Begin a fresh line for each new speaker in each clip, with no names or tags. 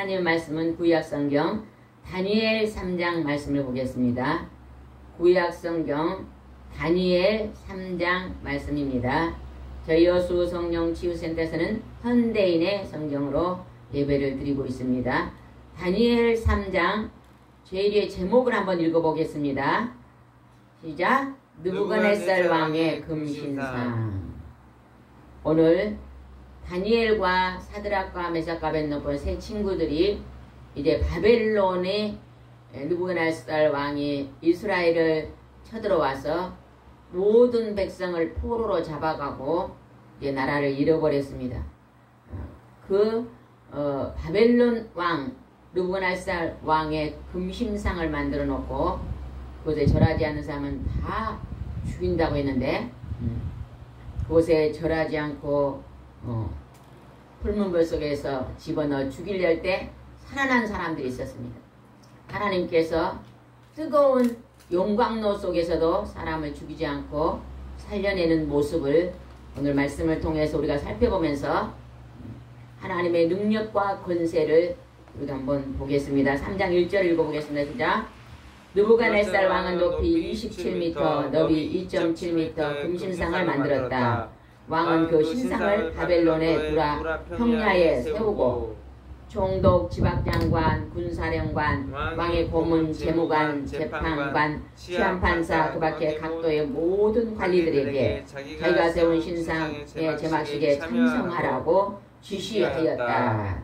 하나님의 말씀은 구약성경 다니엘 3장 말씀을 보겠습니다. 구약성경 다니엘 3장 말씀입니다. 저희 여수 성령 치유센터에서는 현대인의 성경으로 예배를 드리고 있습니다. 다니엘 3장 제1의 제목을 한번 읽어보겠습니다. 시작. 느부갓네살 왕의 금신상. 오늘 다니엘과 사드락과 메삭과 아벳느고 세 친구들이 이제 바벨론의 느부갓네살 왕이 이스라엘을 쳐들어와서 모든 백성을 포로로 잡아가고 이제 나라를 잃어버렸습니다. 바벨론 왕 느부갓네살 왕의 금신상을 만들어 놓고 그곳에 절하지 않는 사람은 다 죽인다고 했는데 그곳에 절하지 않고 풀문벌 속에서 집어넣어 죽이려 할 때 살아난 사람들이 있었습니다. 하나님께서 뜨거운 용광로 속에서도 사람을 죽이지 않고 살려내는 모습을 오늘 말씀을 통해서 우리가 살펴보면서 하나님의 능력과 권세를 우리가 한번 보겠습니다. 3장 1절 읽어보겠습니다. 시작. 느부갓네살 왕은 높이 27m, 너비 2.7m 금신상을 만들었다. 왕은 그 신상을 바벨론의 두라 평야에 세우고 총독, 지박장관, 군사령관, 왕의 고문, 재무관, 재판관, 시한판사 그 밖에 각도의 모든 관리들에게 자기가 세운 신상의 제막식에 참석하라고 지시하였다.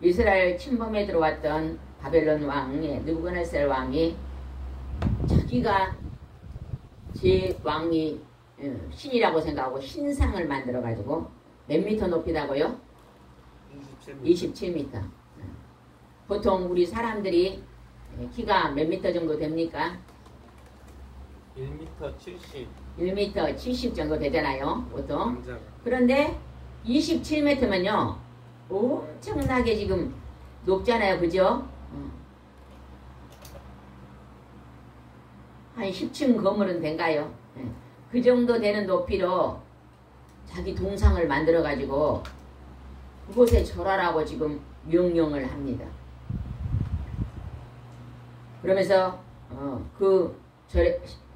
이스라엘 침범에 들어왔던 바벨론 왕의 느부갓네살 왕이 자기가 제 왕이 신이라고 생각하고 신상을 만들어 가지고 몇 미터 높이다고요? 27m. 보통 우리 사람들이 키가 몇 미터 정도 됩니까?
1m 70.
1m 70 정도 되잖아요, 보통. 그런데 27m면요 엄청나게 지금 높잖아요, 그죠? 한 10층 건물은 된가요? 그 정도 되는 높이로 자기 동상을 만들어 가지고 그곳에 절하라고 지금 명령을 합니다. 그러면서 그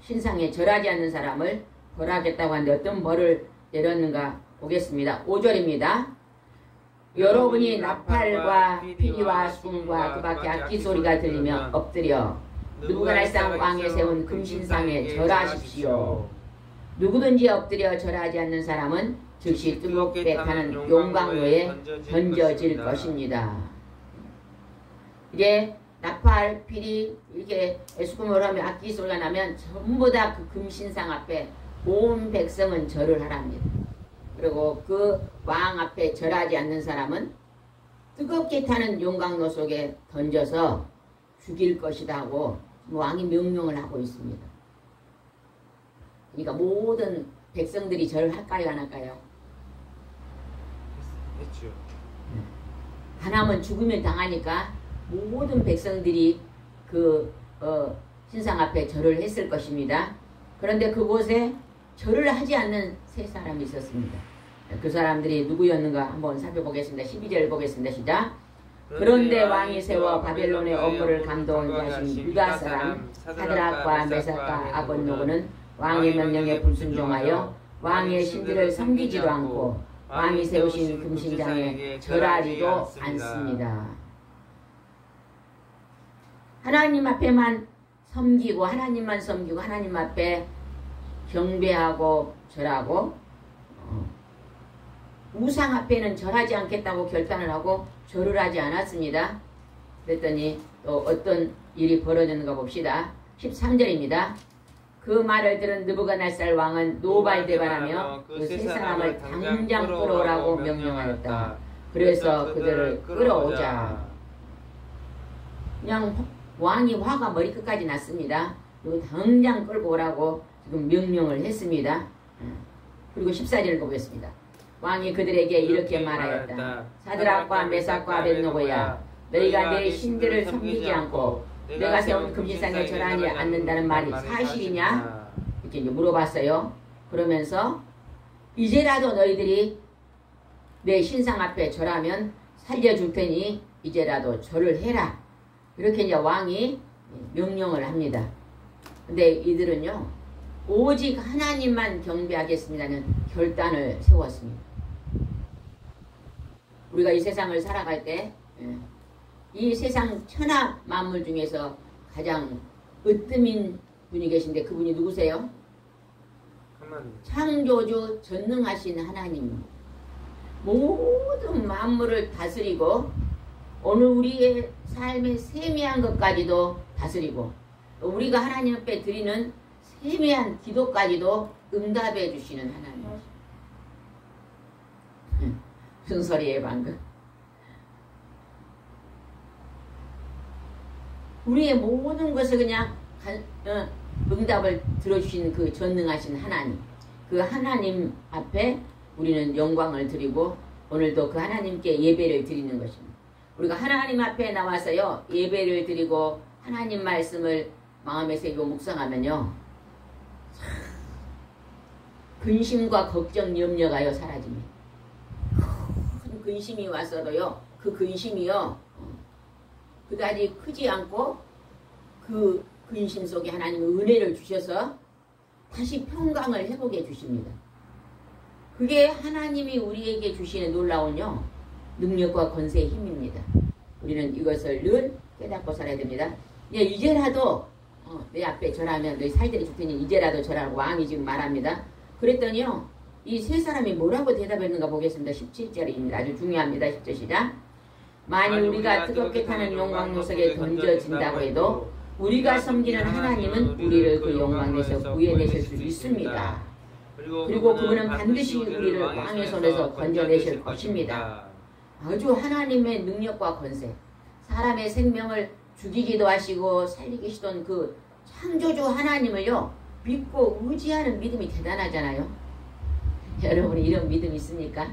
신상에 절하지 않는 사람을 벌하겠다고 하는데 어떤 벌을 내렸는가 보겠습니다. 5절입니다. 여러분이 나팔과 피리와 수금과 그 밖에 악기 소리가 들리며 엎드려 느부갓네살 왕에 세운 금신상에 절하십시오. 누구든지 엎드려 절하지 않는 사람은 즉시 뜨겁게 타는 용광로에 던져질 것입니다. 이제 나팔, 피리 이렇게 수금을 하면 악기 소리가 나면 전부 다 그 금신상 앞에 온 백성은 절을 하랍니다. 그리고 그 왕 앞에 절하지 않는 사람은 뜨겁게 타는 용광로 속에 던져서 죽일 것이다 하고 왕이 명령을 하고 있습니다. 그러니까 모든 백성들이 절을 할까요 안 할까요?
했죠.
하나면 죽으면 당하니까 모든 백성들이 그 신상 앞에 절을 했을 것입니다. 그런데 그곳에 절을 하지 않는 세 사람이 있었습니다. 그 사람들이 누구였는가 한번 살펴보겠습니다. 12절 보겠습니다. 시작. 그런데 왕이 세워 바벨론의 업무를 감독하신 유다 사람 사드락과 메삭과 아벳노고는 왕의 명령에 불순종하여 왕의 신들을 섬기지도 않고 왕이 세우신 금신장에 절하지도 않습니다. 하나님 앞에만 섬기고 하나님만 섬기고 하나님 앞에 경배하고 절하고 우상 앞에는 절하지 않겠다고 결단을 하고 절을 하지 않았습니다. 그랬더니 또 어떤 일이 벌어졌는가 봅시다. 13절입니다. 그 말을 들은 느부갓네살 왕은 노발대발하며 그 세 사람을 당장 끌어오라고 명령하였다. 그래서 그들을 끌어오자. 그냥 왕이 화가 머리끝까지 났습니다. 그리고 당장 끌고 오라고 지금 명령을 했습니다. 그리고 14절을 보겠습니다. 왕이 그들에게 이렇게 말하였다. 사드락과 메삭과 아벳노고야, 너희가 내 신들을 섬기지 않고 내가 세운 금신상에 절하지 않는다는 말이 사실이냐? 이렇게 물어봤어요. 그러면서 이제라도 너희들이 내 신상 앞에 절하면 살려줄 테니 이제라도 절을 해라. 이렇게 이제 왕이 명령을 합니다. 근데 이들은요, 오직 하나님만 경배하겠습니다는 결단을 세웠습니다. 우리가 이 세상을 살아갈 때 이 세상 천하 만물 중에서 가장 으뜸인 분이 계신데 그분이 누구세요?
하나님.
창조주 전능하신 하나님. 모든 만물을 다스리고 오늘 우리의 삶의 세미한 것까지도 다스리고 우리가 하나님 앞에 드리는 세미한 기도까지도 응답해 주시는 하나님. 무슨 소리예요 방금? 우리의 모든 것을 그냥 응답을 들어주신 그 전능하신 하나님. 그 하나님 앞에 우리는 영광을 드리고 오늘도 그 하나님께 예배를 드리는 것입니다. 우리가 하나님 앞에 나와서요 예배를 드리고 하나님 말씀을 마음에 새기고 묵상하면요 근심과 걱정 염려가요 사라집니다. 큰 근심이 왔어도요 그 근심이요 그다지 크지 않고 그 근심 속에 하나님은 은혜를 주셔서 다시 평강을 회복해 주십니다. 그게 하나님이 우리에게 주시는 놀라운요 능력과 권세의 힘입니다. 우리는 이것을 늘 깨닫고 살아야 됩니다. 이제라도 내 앞에 절하면 너희 살들이 줄 테니 이제라도 절하라고 왕이 지금 말합니다. 그랬더니요 이 세 사람이 뭐라고 대답했는가 보겠습니다. 17절입니다. 아주 중요합니다. 10절 시작. 만일 우리가 뜨겁게 타는 용광로 속에 던져진다고 해도 우리가 섬기는 하나님은 우리를 그 용광로에서 구해내실 수 있습니다. 그리고 그분은 반드시 우리를 왕의 손에서 건져내실 것입니다. 아주 하나님의 능력과 권세, 사람의 생명을 죽이기도 하시고 살리기 시던 그 창조주 하나님을요 믿고 의지하는 믿음이 대단하잖아요. 여러분이 이런 믿음 있습니까?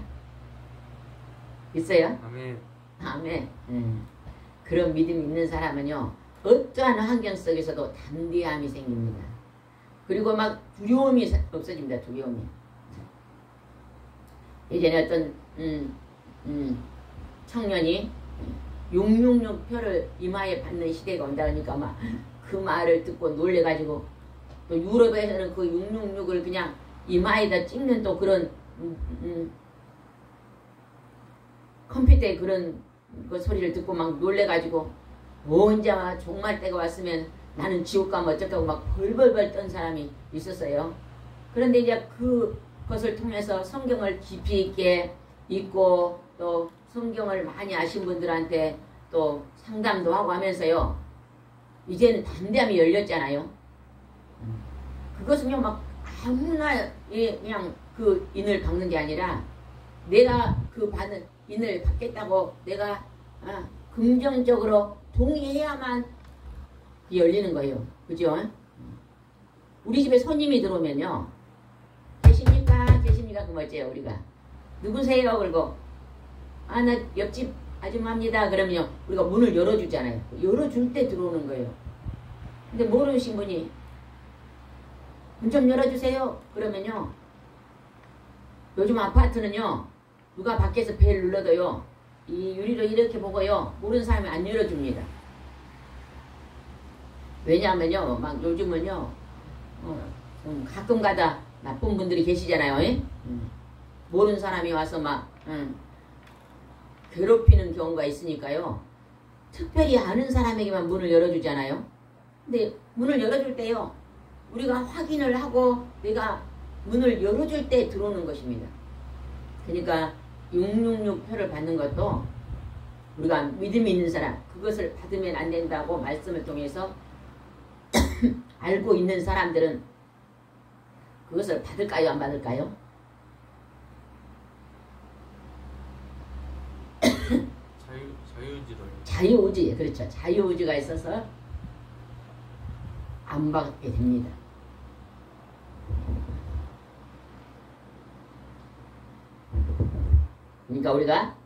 있어요?
아멘.
아멘. 그런 믿음이 있는 사람은요 어떠한 환경 속에서도 담대함이 생깁니다. 그리고 막 두려움이 없어집니다. 두려움이. 예전에 어떤 청년이 666표를 이마에 받는 시대가 온다 그러니까 막 그 말을 듣고 놀래가지고 또 유럽에서는 그 666을 그냥 이마에다 찍는 또 그런 컴퓨터에 그런 그 소리를 듣고 막 놀래가지고 언제 종말 때가 왔으면 나는 지옥 가면 어쩌고 막 벌벌벌 떤 사람이 있었어요. 그런데 이제 그것을 통해서 성경을 깊이 있게 읽고 또 성경을 많이 아신 분들한테 또 상담도 하고 하면서요. 이제는 담대함이 열렸잖아요. 그것은요 막 아무나 그냥 그 인을 박는 게 아니라 내가 그 받은 인을 받겠다고 내가 긍정적으로 동의해야만 열리는 거예요. 그죠? 우리 집에 손님이 들어오면요. 계십니까? 계십니까? 그럼 어째요 우리가? 누구세요? 그리고 나 옆집 아줌마입니다. 그러면요. 우리가 문을 열어주잖아요. 열어줄 때 들어오는 거예요. 근데 모르신 분이 문 좀 열어주세요. 그러면요. 요즘 아파트는요. 누가 밖에서 벨 눌러도요. 이 유리로 이렇게 보고요. 모르는 사람이 안 열어줍니다. 왜냐하면요. 막 요즘은요. 가끔 가다 나쁜 분들이 계시잖아요. 모르는 사람이 와서 막 괴롭히는 경우가 있으니까요. 특별히 아는 사람에게만 문을 열어주잖아요. 근데 문을 열어줄 때요. 우리가 확인을 하고 내가 문을 열어줄 때 들어오는 것입니다. 그러니까 666표를 받는 것도 우리가 믿음이 있는 사람 그것을 받으면 안 된다고 말씀을 통해서 알고 있는 사람들은 그것을 받을까요? 안 받을까요?
자유의지로요.
자유의지, 그렇죠. 자유의지가 있어서 안 받게 됩니다. 그러니까 우리가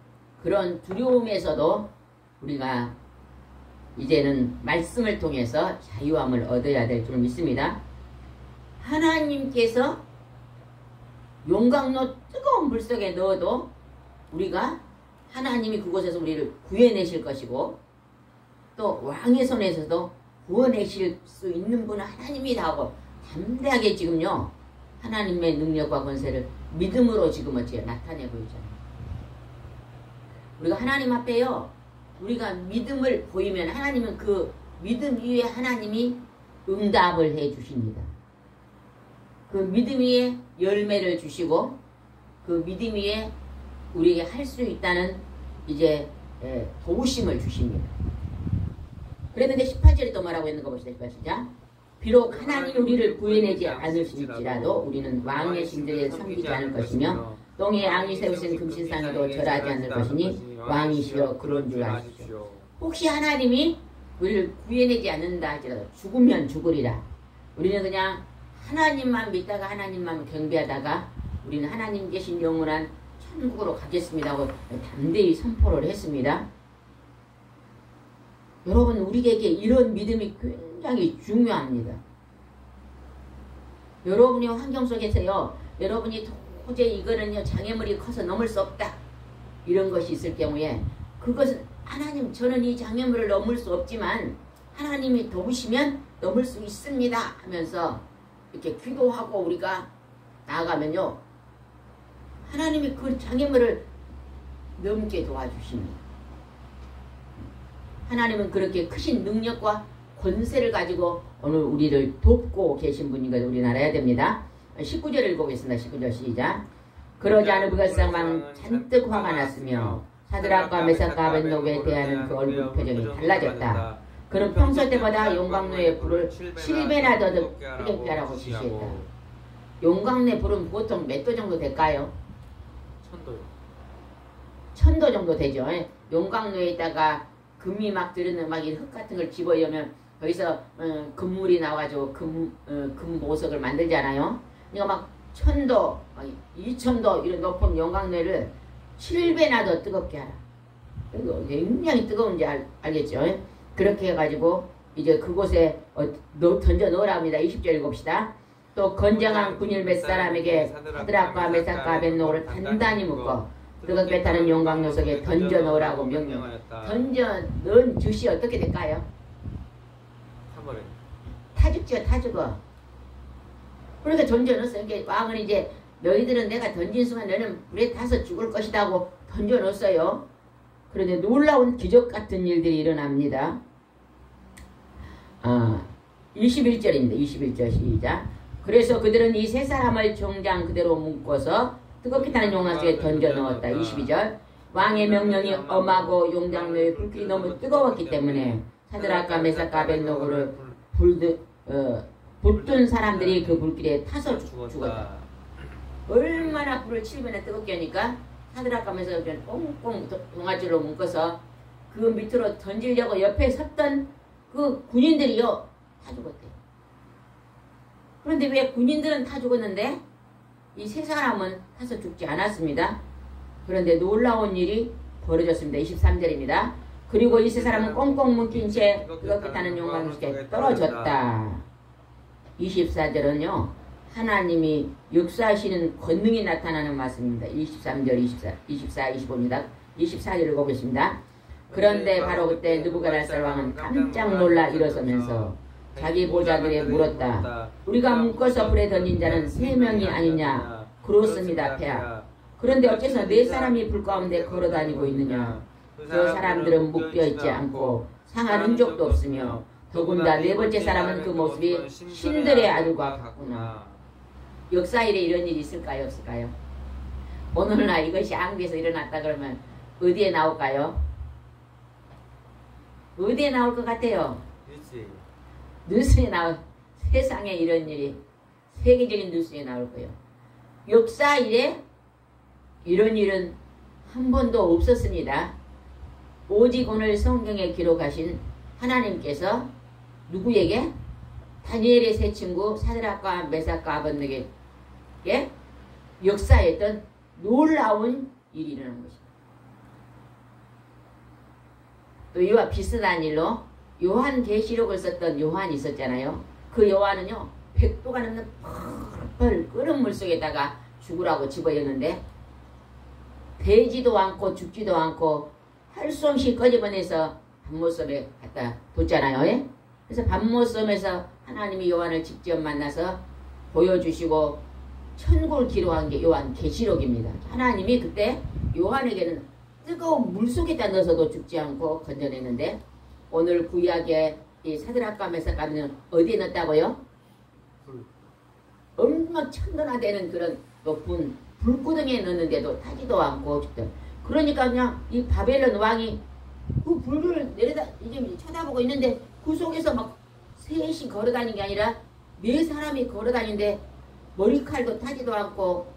그런 두려움에서도 우리가 이제는 말씀을 통해서 자유함을 얻어야 될 줄 믿습니다. 하나님께서 용광로 뜨거운 물 속에 넣어도 우리가 하나님이 그곳에서 우리를 구해내실 것이고 또 왕의 손에서도 구원내실 수 있는 분은 하나님이다 하고 담대하게 지금요 하나님의 능력과 권세를 믿음으로 지금 어찌 나타내고 있잖아요. 우리가 하나님 앞에요 우리가 믿음을 보이면 하나님은 그 믿음 위에 하나님이 응답을 해 주십니다. 그 믿음 위에 열매를 주시고 그 믿음 위에 우리에게 할 수 있다는 이제 도우심을 주십니다. 그랬는데 18절에 또 뭐라고 했는 거 봅시다. 시작. 비록 하나님이 우리를 구해내지 않으실지라도 우리는 왕의 신들에 섬기지 않을 것이며 똥에 양이 세우신 금신상에도 절하지 않을 것이니 왕이시여 그런 줄 아십시오. 혹시 하나님이 우리를 구해내지 않는다 할지라도 죽으면 죽으리라. 우리는 그냥 하나님만 믿다가 하나님만 경배하다가 우리는 하나님 계신 영원한 천국으로 가겠습니다 하고 담대히 선포를 했습니다. 여러분 우리에게 이런 믿음이 굉장히 중요합니다. 여러분의 환경 속에서요. 여러분이 도저히 이거는요. 장애물이 커서 넘을 수 없다. 이런 것이 있을 경우에 그것은 하나님 저는 이 장애물을 넘을 수 없지만 하나님이 도우시면 넘을 수 있습니다 하면서 이렇게 기도하고 우리가 나아가면요. 하나님이 그 장애물을 넘게 도와주십니다. 하나님은 그렇게 크신 능력과 권세를 가지고 오늘 우리를 돕고 계신 분인 것을 우리는 알아야 됩니다. 19절을 읽어보겠습니다. 19절 시작. 그러지 않은 불가사망은 잔뜩 화가 났으며 사드락과 메삭과 아벳노고에 대하는 그 얼굴 표정이 달라졌다. 그는 평소 때보다 용광로의 불을 7배나 더 뜨겁게 하라고 지시했다. 용광로의 불은 보통 몇 도 정도 될까요?
1000도요.
1000도 정도 되죠. 용광로에다가 금이 막 들은 막 이 흙 같은 걸 집어넣으면 거기서 금물이 나와가지고 금 보석을 만들잖아요. 그러니까 막 1000도, 2000도 이런 높은 용광로를 7배나 더 뜨겁게 하라. 이거 굉장히 뜨거운지 알겠죠? 그렇게 해가지고 이제 그곳에 던져 넣으라 합니다. 20절 읽읍시다. 또 건장한 군일 몇 사람에게 사드락과 메삭과 아벳노고를 단단히 묶어 뜨겁게 타는 용광로 속에 던져 넣으라고 명령하였다. 던져 넣은 즉시 어떻게 될까요? 타 죽죠. 타 죽어. 그러니까 던져 넣었어요. 그러니까 왕은 이제 너희들은 내가 던진 순간 너는 불에 타서 죽을 것이다 고 던져 넣었어요. 그런데 놀라운 기적 같은 일들이 일어납니다. 21절입니다. 21절 시작. 그래서 그들은 이 세 사람을 정장 그대로 묶어서 뜨겁게 타는 용광 속에 던져 넣었다. 22절. 왕의 명령이 엄하고 용장로의 불길이 너무 뜨거웠기 때문에 사드락과 메삭과 아벳노고를 붙든 사람들이 그 불길에 타서 죽었다. 얼마나 불을 7분에 뜨겁게 하니까 사드락과 메삭을 꽁꽁 동아줄로 묶어서 그 밑으로 던지려고 옆에 섰던 그 군인들이요 다 죽었대요. 그런데 왜 군인들은 다 죽었는데 이 세 사람은 타서 죽지 않았습니다. 그런데 놀라운 일이 벌어졌습니다. 23절입니다. 그리고 이 세 사람은 꽁꽁 묶인 채 뜨겁게 타는 용광속에 떨어졌다. 24절은요. 하나님이 역사하시는 권능이 나타나는 말씀입니다. 23절, 24, 25입니다. 24절을 보겠습니다. 그런데 바로 그때 느부갓네살 왕은 깜짝 놀라 일어서면서 자기 보좌들에 물었다. 우리가 묶어서 불에 던진 자는 3명이 아니냐? 그렇습니다, 폐하. 그런데 어째서 4사람이 불 가운데 걸어다니고 있느냐? 저 사람들은 묶여있지 않고 상한 흔적도 없으며 더군다나 4번째 사람은 그 모습이 신들의 아들과 같구나. 역사일에 이런 일이 있을까요? 없을까요? 오늘날 이것이 한국에서 일어났다 그러면 어디에 나올까요? 어디에 나올 것 같아요? 뉴스에 나올, 세상에 이런 일이 세계적인 뉴스에 나올 거예요. 역사일에 이런 일은 한 번도 없었습니다. 오직 오늘 성경에 기록하신 하나님께서 누구에게? 다니엘의 세 친구 사드락과 메삭과 아벳느고에게 역사했던 놀라운 일이 일어난 것입니다. 또 이와 비슷한 일로 요한계시록을 썼던 요한이 있었잖아요. 그 요한은요 100도가 넘는 펄펄 끓은 물속에다가 죽으라고 집어였는데 되지도 않고 죽지도 않고 할 수 없이 꺼집어내서 밤모섬에 갖다 뒀잖아요. 예? 그래서 밤모섬에서 하나님이 요한을 직접 만나서 보여주시고 천국을 기록한 게 요한계시록입니다. 하나님이 그때 요한에게는 뜨거운 물속에다 넣어서도 죽지 않고 건져냈는데 오늘 구약의 이 사드락과 메삭과 아벳느고는 어디에 넣었다고요? 엄청 천도나 되는 그런 높은 불구덩이에 넣었는데도 타지도 않고 죽다. 그러니까 그냥 이 바벨론 왕이 그 불을 내려다 이제 쳐다보고 있는데 그 속에서 막 셋이 걸어다니는 게 아니라 4사람이 걸어다니는데 머리칼도 타지도 않고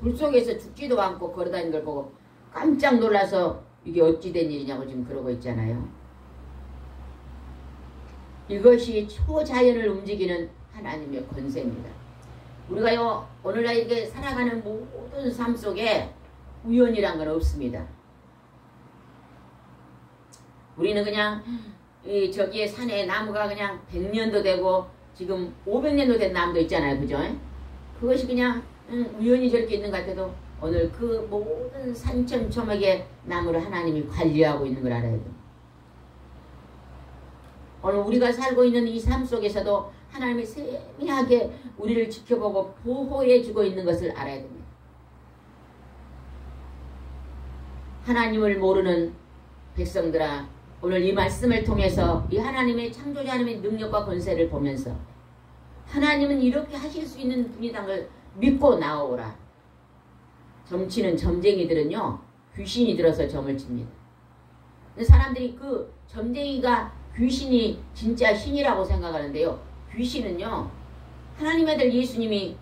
불 속에서 죽지도 않고 걸어다니는 걸 보고 깜짝 놀라서 이게 어찌 된 일이냐고 지금 그러고 있잖아요. 이것이 초자연을 움직이는 하나님의 권세입니다. 우리가요 오늘날 이렇게 살아가는 모든 삶 속에 우연이란 건 없습니다. 우리는 그냥 이 저기에 산에 나무가 그냥 100년도 되고 지금 500년도 된 나무도 있잖아요. 그죠? 그것이 그냥 우연히 저렇게 있는 것 같아도 오늘 그 모든 산천 초목의 나무를 하나님이 관리하고 있는 걸 알아야 돼요. 오늘 우리가 살고 있는 이 삶 속에서도 하나님이 세밀하게 우리를 지켜보고 보호해주고 있는 것을 알아야 됩니다. 하나님을 모르는 백성들아, 오늘 이 말씀을 통해서 이 하나님의 창조자 하나님의 능력과 권세를 보면서 하나님은 이렇게 하실 수 있는 분이라는 걸 믿고 나오라. 점치는 점쟁이들은요 귀신이 들어서 점을 칩니다. 사람들이 그 점쟁이가 귀신이 진짜 신이라고 생각하는데요. 귀신은요 하나님의 아들 예수님이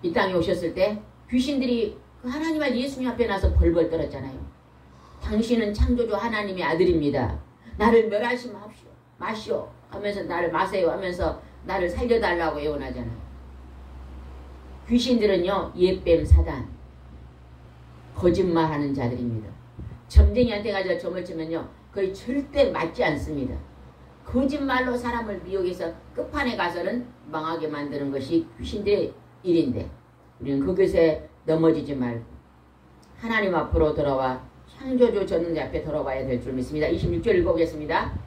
이 땅에 오셨을 때 귀신들이 그 하나님의 아들 예수님 앞에 나서 벌벌 떨었잖아요. 당신은 창조주 하나님의 아들입니다. 나를 멸하지 마시오 하면서 나를 마세요 하면서 나를 살려달라고 애원하잖아요. 귀신들은요 예뱀 사단 거짓말하는 자들입니다. 점쟁이한테 가서 점을 치면요 거의 절대 맞지 않습니다. 거짓말로 사람을 미혹해서 끝판에 가서는 망하게 만드는 것이 귀신들의 일인데 우리는 그것에 넘어지지 말고 하나님 앞으로 돌아와 창조주 전능자 앞에 돌아와야 될 줄 믿습니다. 26절 읽어보겠습니다.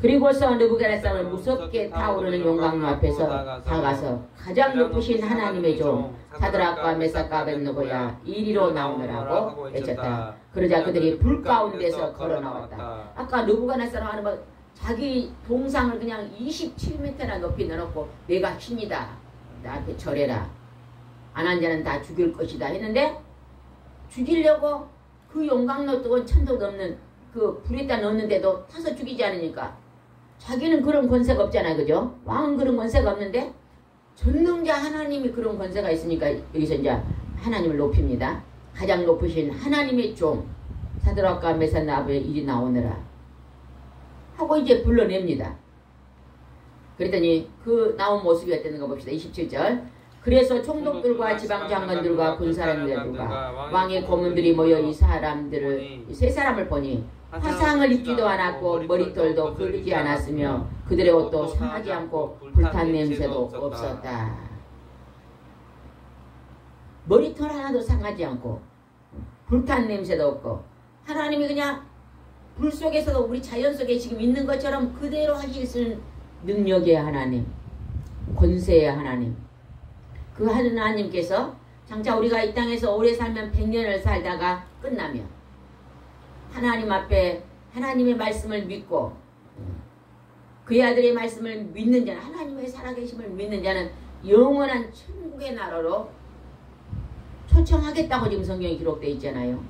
그리고서 느부갓네살은 무섭게 타오르는 용광로 앞에서 다가서 가장 높으신 하나님의 종 사드락과 메삭과 아벳느고야 이리로 나오느라고 외쳤다. 그러자 그들이 불 가운데서 걸어 나왔다. 아까 느부갓네살은 하는 뭐 자기 동상을 그냥 27m나 높이 내놓고 내가 신이다. 나한테 절해라. 안 한 자는 다 죽일 것이다 했는데 죽이려고 그 용광로 뜨거운 천도 넘는 그 불에다 넣었는데도 타서 죽이지 않으니까 자기는 그런 권세가 없잖아요. 그죠? 왕은 그런 권세가 없는데 전능자 하나님이 그런 권세가 있으니까 여기서 이제 하나님을 높입니다. 가장 높으신 하나님의 종 사드락과 메삭과 아벳 이리 나오느라 하고 이제 불러냅니다. 그랬더니 그 나온 모습이 어땠는가 봅시다. 27절 그래서 총독들과 지방장관들과 군사령들과 왕의 고문들이 모여 이 사람들을 세 사람을 보니 화상을 입지도 않았고 머리털도 긁지 않았으며 그들의 옷도 상하지 않고 불탄 냄새도 없었다. 머리털 하나도 상하지 않고 불탄 냄새도 없고 하나님이 그냥 불 속에서도 우리 자연 속에 지금 있는 것처럼 그대로 하실 수 있는 능력의 하나님, 권세의 하나님. 그 하나님께서 장차 우리가 이 땅에서 오래 살면 100년을 살다가 끝나면 하나님 앞에 하나님의 말씀을 믿고 그의 아들의 말씀을 믿는 자는 하나님의 살아계심을 믿는 자는 영원한 천국의 나라로 초청하겠다고 지금 성경에 기록되어 있잖아요.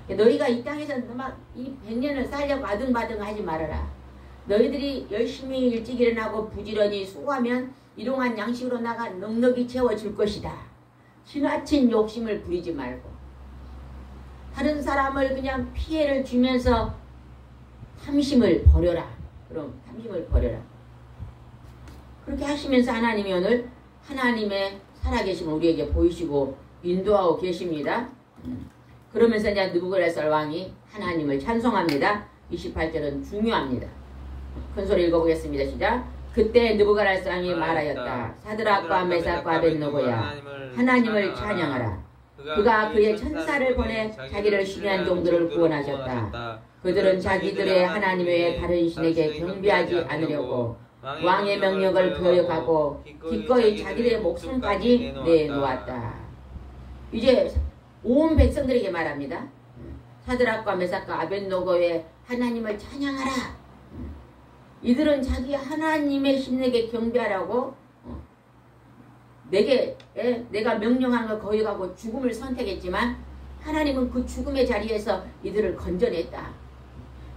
너희가 이 땅에서 막 이 100년을 살려고 아등바등 하지 말아라. 너희들이 열심히 일찍 일어나고 부지런히 수고하면 일용한 양식으로 나가 넉넉히 채워줄 것이다. 지나친 욕심을 부리지 말고 다른 사람을 그냥 피해를 주면서 탐심을 버려라. 그럼 탐심을 버려라. 그렇게 하시면서 하나님이 오늘 하나님의 살아계심을 우리에게 보이시고 인도하고 계십니다. 그러면서 이제 느부갓네살 왕이 하나님을 찬송합니다. 28절은 중요합니다. 큰 소리 읽어보겠습니다. 시작. 그때 느부갓네살 왕이 말하였다. 사드락과 메삭과 아벳느고야 하나님을 찬양하라. 그가 그의 천사를 보내 자기를 신뢰한 종들을 구원하셨다. 그들은 자기들의 하나님 외에 다른 신에게 경배하지 않으려고 왕의 명령을 거역하고 기꺼이 자기들의 목숨까지 내놓았다. 이제 온 백성들에게 말합니다. 사드락과 메삭과 아벳느고의 하나님을 찬양하라. 이들은 자기 하나님의 신에게 경배하라고 내가 명령한 걸 거역하고 죽음을 선택했지만 하나님은 그 죽음의 자리에서 이들을 건져냈다.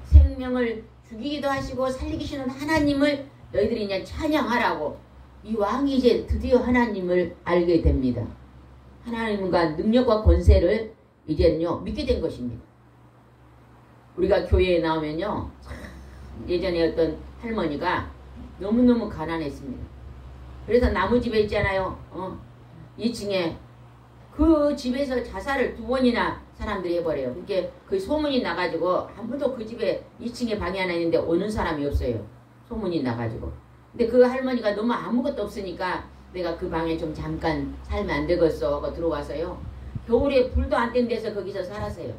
생명을 죽이기도 하시고 살리시는 하나님을 너희들이 이제 찬양하라고 이 왕이 이제 드디어 하나님을 알게 됩니다. 하나님과 능력과 권세를 이제는요 믿게 된 것입니다. 우리가 교회에 나오면요 예전에 어떤 할머니가 너무너무 가난했습니다. 그래서 나무집에 있잖아요. 2층에 그 집에서 자살을 2번이나 사람들이 해버려요. 그렇게 그 소문이 나가지고 아무도 그 집에 2층에 방이 하나 있는데 오는 사람이 없어요. 소문이 나가지고. 근데 그 할머니가 너무 아무것도 없으니까 내가 그 방에 좀 잠깐 살면 안 되겠어 하고 들어와서요. 겨울에 불도 안 뗀 데서 거기서 살았어요.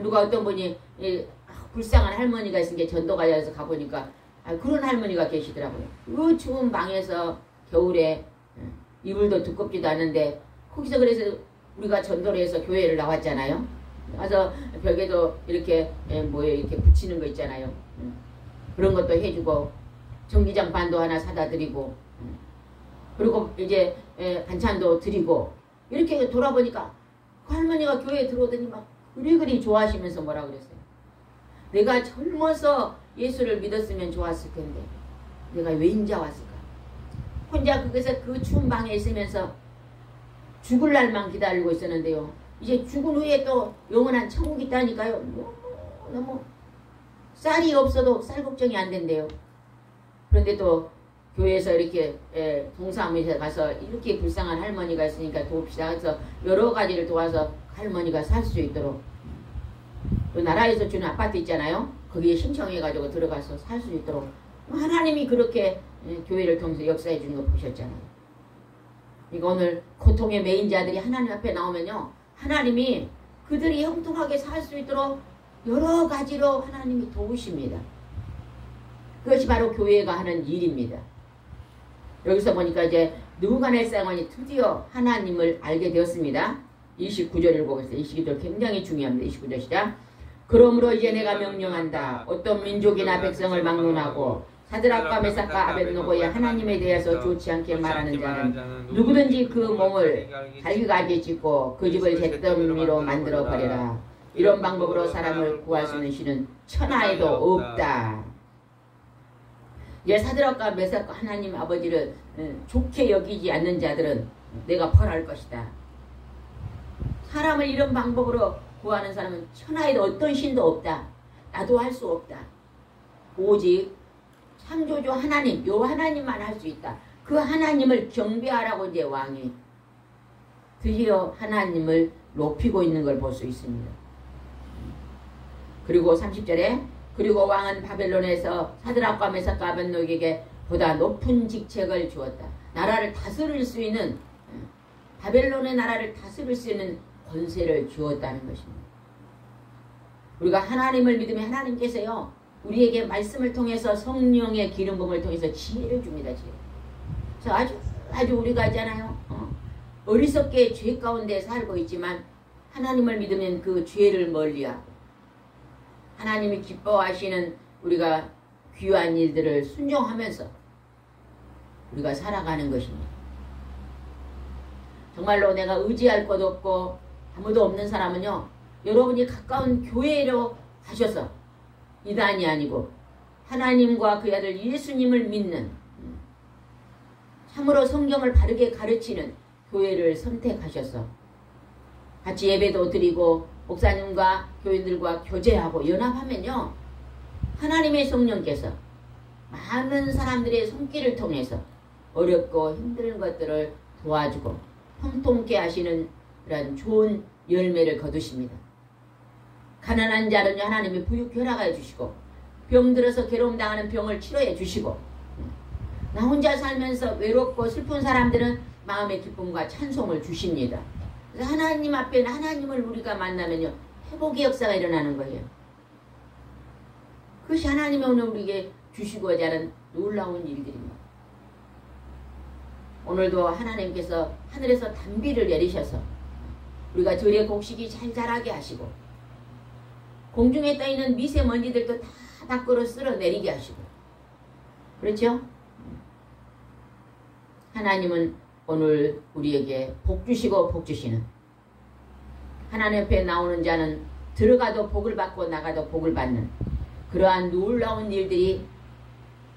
누가 어떤 분이 불쌍한 할머니가 있으니까 전도가야해서 가보니까 그런 할머니가 계시더라고요. 그 추운 방에서 겨울에 이불도 두껍지도 않은데 거기서 그래서 우리가 전도를 해서 교회를 나왔잖아요. 가서 벽에도 이렇게 이렇게 붙이는 거 있잖아요. 그런 것도 해주고 전기장판도 하나 사다 드리고 그리고 이제 반찬도 드리고 이렇게 돌아보니까 그 할머니가 교회에 들어오더니 막 그리 좋아하시면서 뭐라 그랬어요. 내가 젊어서 예수를 믿었으면 좋았을 텐데 내가 왜 인자 왔을까. 혼자 거기서 그 추운 방에 있으면서 죽을 날만 기다리고 있었는데요. 이제 죽은 후에 또 영원한 천국이 있다니까요. 너무 쌀이 없어도 쌀 걱정이 안 된대요. 그런데 또 교회에서 이렇게 동사무소에 가서 이렇게 불쌍한 할머니가 있으니까 도웁시다 해서 여러 가지를 도와서 할머니가 살 수 있도록 또 나라에서 주는 아파트 있잖아요. 거기에 신청해가지고 들어가서 살 수 있도록 하나님이 그렇게 교회를 통해서 역사해 주는 거 보셨잖아요. 그러니까 오늘 고통의 매인자들이 하나님 앞에 나오면요. 하나님이 그들이 형통하게 살 수 있도록 여러 가지로 하나님이 도우십니다. 그것이 바로 교회가 하는 일입니다. 여기서 보니까 이제 느부갓네살왕이 드디어 하나님을 알게 되었습니다. 29절을 보겠습니다. 29절 굉장히 중요합니다. 29절 시작. 그러므로 이제 내가 명령한다. 어떤 민족이나 백성을 막론하고 사드락과 메삭과 아벳노고의 하나님에 대해서 좋지 않게 말하는 자는 누구든지 그 몸을 갈기가지에 찢고 그 집을 잿더미로 만들어 버려라. 이런 방법으로 사람을 구할 수 있는 신은 천하에도 없다. 이제 사드락과 메삭과 하나님 아버지를 좋게 여기지 않는 자들은 내가 벌할 것이다. 사람을 이런 방법으로 구하는 사람은 천하에도 어떤 신도 없다. 나도 할 수 없다. 오직 창조주 하나님, 요 하나님만 할 수 있다. 그 하나님을 경배하라고 이제 왕이 드디어 하나님을 높이고 있는 걸 볼 수 있습니다. 그리고 30절에 그리고 왕은 바벨론에서 사드락과 메삭과 아벳노고에게 보다 높은 직책을 주었다. 나라를 다스릴 수 있는, 바벨론의 나라를 다스릴 수 있는 권세를 주었다는 것입니다. 우리가 하나님을 믿으면 하나님께서요 우리에게 말씀을 통해서 성령의 기름 부음을 통해서 지혜를 줍니다. 지혜. 그래서 아주 우리가 있잖아요. 어리석게 죄 가운데 살고 있지만 하나님을 믿으면 그 죄를 멀리하고 하나님이 기뻐하시는 우리가 귀한 일들을 순종하면서 우리가 살아가는 것입니다. 정말로 내가 의지할 것 없고 아무도 없는 사람은요 여러분이 가까운 교회로 가셔서 이단이 아니고 하나님과 그 아들 예수님을 믿는 참으로 성경을 바르게 가르치는 교회를 선택하셔서 같이 예배도 드리고 목사님과 교인들과 교제하고 연합하면요 하나님의 성령께서 많은 사람들의 손길을 통해서 어렵고 힘든 것들을 도와주고 형통케 하시는 그런 좋은 열매를 거두십니다. 가난한 자는요 하나님이 부유케 허락하여 주시고 병들어서 괴로움 당하는 병을 치료해 주시고 나 혼자 살면서 외롭고 슬픈 사람들은 마음의 기쁨과 찬송을 주십니다. 그래서 하나님 앞에 하나님을 우리가 만나면요 회복의 역사가 일어나는 거예요. 그것이 하나님이 오늘 우리에게 주시고자 하는 놀라운 일들입니다. 오늘도 하나님께서 하늘에서 단비를 내리셔서 우리가 들의 곡식이 잘 자라게 하시고 공중에 떠있는 미세먼지들도 다 밖으로 쓸어내리게 하시고 그렇죠? 하나님은 오늘 우리에게 복 주시고 복 주시는 하나님 앞에 나오는 자는 들어가도 복을 받고 나가도 복을 받는 그러한 놀라운 일들이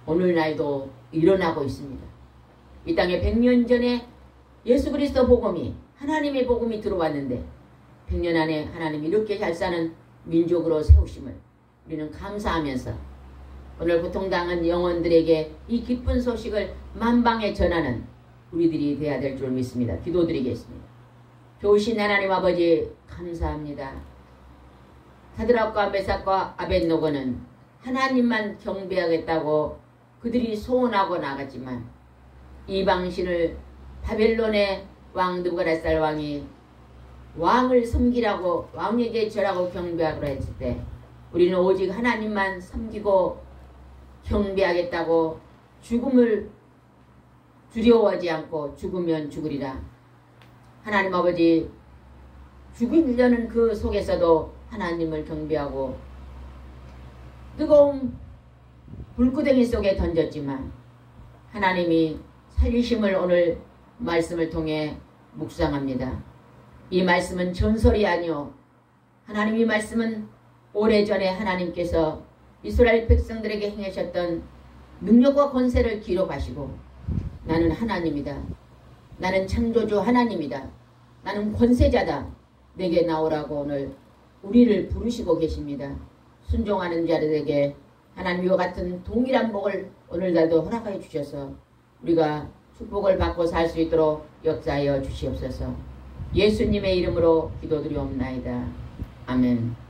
오늘날도 일어나고 있습니다. 이 땅에 100년 전에 예수 그리스도 복음이 하나님의 복음이 들어왔는데 100년 안에 하나님이 이렇게 잘 사는 민족으로 세우심을 우리는 감사하면서 오늘 고통당한 영혼들에게 이 기쁜 소식을 만방에 전하는 우리들이 되어야 될 줄 믿습니다. 기도드리겠습니다. 좋으신 하나님 아버지 감사합니다. 사드락과 메삭과 아벳노고는 하나님만 경배하겠다고 그들이 소원하고 나갔지만 이방신을 바벨론의 왕 느부갓네살 왕이 왕을 섬기라고 왕에게 절하고 경배하라 했을 때 우리는 오직 하나님만 섬기고 경배하겠다고 죽음을 두려워하지 않고 죽으면 죽으리라. 하나님 아버지 죽으려는 그 속에서도 하나님을 경배하고 뜨거운 불구덩이 속에 던졌지만 하나님이 살리심을 오늘 말씀을 통해 묵상합니다. 이 말씀은 전설이 아니오 하나님 이 말씀은 오래전에 하나님께서 이스라엘 백성들에게 행하셨던 능력과 권세를 기록하시고 나는 하나님이다. 나는 창조주 하나님이다. 나는 권세자다. 내게 나오라고 오늘 우리를 부르시고 계십니다. 순종하는 자들에게 하나님과 같은 동일한 복을 오늘날도 허락하여 주셔서 우리가 축복을 받고 살 수 있도록 역사하여 주시옵소서. 예수님의 이름으로 기도드리옵나이다. 아멘.